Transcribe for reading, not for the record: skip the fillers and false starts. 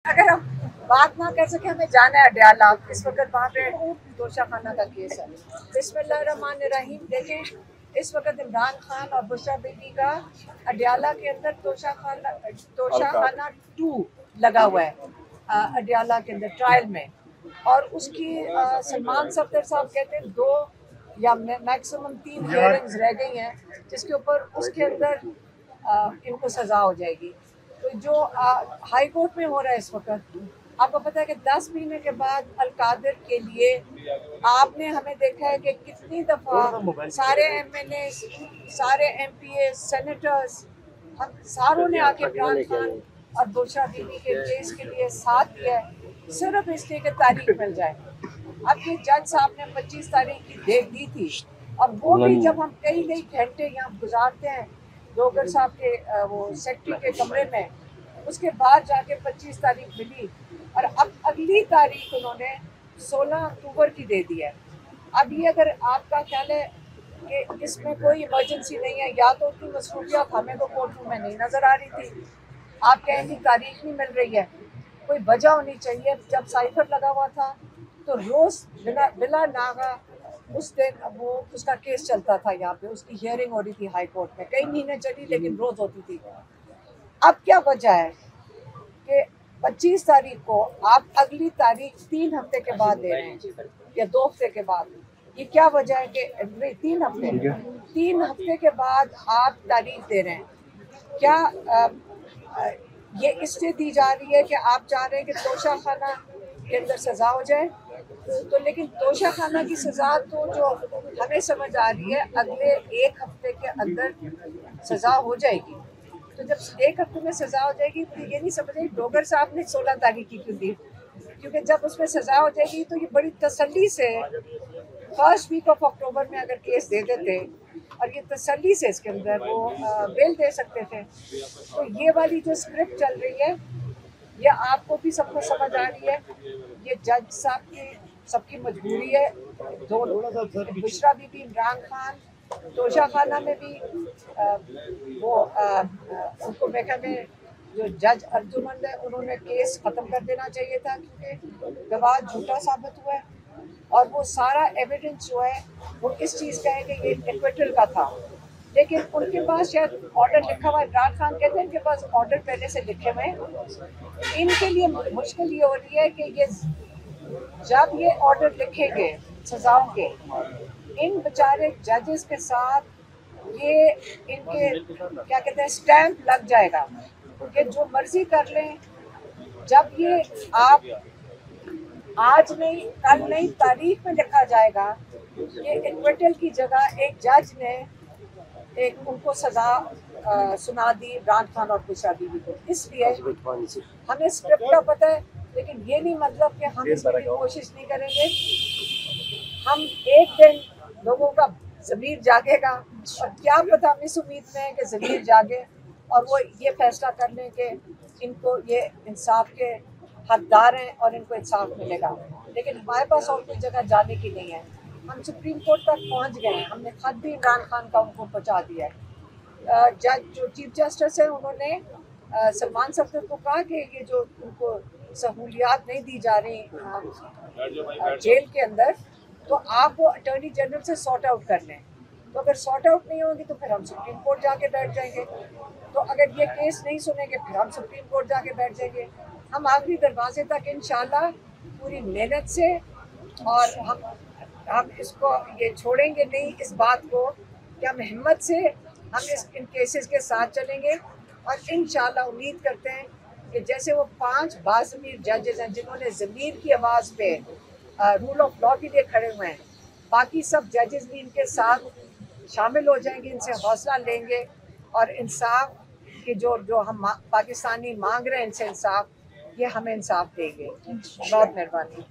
अगर हम बात ना कर सके, हमें जाना है अडयाला। इस वक्त वहाँ पे तोशा खाना का केस है। बिस्मिल्लाहिर्रहमानिर्रहीम। देखिए, इस वक्त इमरान खान और बुशरा बीबी का अडयाला के अंदर तोशा खाना 2 लगा हुआ है अडयाला के अंदर ट्रायल में। और उसकी सलमान सफदर साहब कहते हैं 2 या मैक्सिमम 3 हियरिंग्स रह गई हैं, जिसके ऊपर उसके अंदर इनको सज़ा हो जाएगी। तो जो हाई कोर्ट में हो रहा है इस वक्त, आपको पता है कि 10 महीने के बाद अलकादिर के लिए आपने हमें देखा है कि कितनी दफ़ा सारे MNA, सारे MPA, सेनेटर्स, हम सारों ने आके इमरान खान और बुशरा बीबी के केस के लिए साथ दिया है, सिर्फ इसलिए कि तारीख मिल जाए। अब ये जज साहब ने 25 तारीख की डेट दी थी, और वो भी जब हम कई घंटे यहाँ गुजारते हैं डोगर साहब के वो सेक्रेटरी के कमरे में, उसके बाद जाके 25 तारीख मिली, और अब अगली तारीख उन्होंने 16 अक्टूबर की दे दी है। अब ये अगर आपका ख्याल है कि इसमें कोई इमरजेंसी नहीं है, या तो उतनी मसरूफियत हमें तो कोर्ट रूम में नहीं नज़र आ रही थी, आप कहेंगे तारीख नहीं मिल रही है, कोई वजह होनी चाहिए। जब साइफर लगा हुआ था तो रोज़ बिला नागा उस दिन वो उसका केस चलता था, यहाँ पे उसकी हियरिंग हो रही थी हाई कोर्ट में, कई महीने चली लेकिन रोज़ होती थी। अब क्या वजह है कि 25 तारीख को आप अगली तारीख 3 हफ्ते के बाद दे रहे हैं या 2 हफ्ते के बाद? ये क्या वजह है कि 3 हफ्ते के बाद आप तारीख दे रहे हैं? क्या ये इससे दी जा रही है कि आप चाह रहे हैं कि तोशा खाना के अंदर सज़ा हो जाए? तो लेकिन तोशा खाना की सज़ा तो जो हमें समझ आ रही है, अगले 1 हफ्ते के अंदर सज़ा हो जाएगी। तो जब 1 हफ्ते में सज़ा हो जाएगी, तो ये नहीं समझ रही डोगर साहब ने 16 तारीख की क्यों दी, क्योंकि जब उसमें सज़ा हो जाएगी तो ये बड़ी तसल्ली से फर्स्ट वीक ऑफ अक्टूबर में अगर केस दे देते, और ये तसल्ली से इसके अंदर वो बेल दे सकते थे। तो ये वाली जो स्क्रिप्ट चल रही है, ये आपको भी सबको समझ आ रही है, ये जज साहब की सबकी मजबूरी है। दोनों बुशरा बीबी, इमरान खान, तोशा खाना में भी उनको मेरे में जो जज अर्जुमंद है, उन्होंने केस ख़त्म कर देना चाहिए था, क्योंकि गवाह झूठा साबित हुआ है, और वो सारा एविडेंस जो है वो इस चीज़ का है कि ये एक्विटल का था। लेकिन उनके पास शायद ऑर्डर लिखा हुआ है, इमरान खान कहते हैं इनके पास ऑर्डर पहले से लिखे हुए हैं। इनके लिए मुश्किल ये हो रही है कि ये जब ये ऑर्डर लिखेंगे सजाओं के, इन बेचारे जजेस के साथ ये इनके क्या कहते हैं स्टैंप लग जाएगा कि जो मर्जी कर लें। जब ये आप आज नहीं कल नहीं तारीख में लिखा जाएगा, ये एक्विटल की जगह एक जज ने एक उनको सजा सुना दी इमरान खान और बुशरा बीबी को। इसलिए हमें स्क्रिप्ट का पता है, लेकिन ये नहीं मतलब कि हम इसकी कोशिश नहीं करेंगे। हम एक दिन लोगों का ज़मीर जागेगा, और क्या पता हम इस उम्मीद में है कि ज़मीर जागे और वो ये फैसला कर लें कि इनको ये इंसाफ के हकदार हैं और इनको इंसाफ मिलेगा। लेकिन हमारे पास और कोई जगह जाने की नहीं है। हम सुप्रीम कोर्ट तक पहुंच गए हैं, हमने खत भी इमरान खान का उनको पहुंचा दिया है। जज जो चीफ जस्टिस है, उन्होंने सलमान सफदर को कहा कि ये जो उनको सहूलियात नहीं दी जा रही जेल के अंदर, तो आप वो अटॉर्नी जनरल से सॉर्ट आउट कर लें। तो अगर सॉर्ट आउट नहीं होगी तो फिर हम सुप्रीम कोर्ट जाके बैठ जाएंगे। तो अगर ये केस नहीं सुनेंगे फिर हम सुप्रीम कोर्ट जाके बैठ जाएंगे। हम आखिरी दरवाजे तक इंशाल्लाह पूरी मेहनत से, और हम इसको ये छोड़ेंगे नहीं इस बात को कि हम हिम्मत से हम इन केसेस के साथ चलेंगे। और इंशाल्लाह उम्मीद करते हैं कि जैसे वो 5 बाज़मीर जजेस हैं जिन्होंने ज़मीर की आवाज़ पे रूल ऑफ लॉ के लिए खड़े हुए हैं, बाकी सब जजेस भी इनके साथ शामिल हो जाएंगे, इनसे हौसला लेंगे, और इंसाफ की जो हम पाकिस्तानी मांग रहे हैं इनसे इंसाफ, ये हमें इंसाफ देंगे। बहुत मेहरबानी।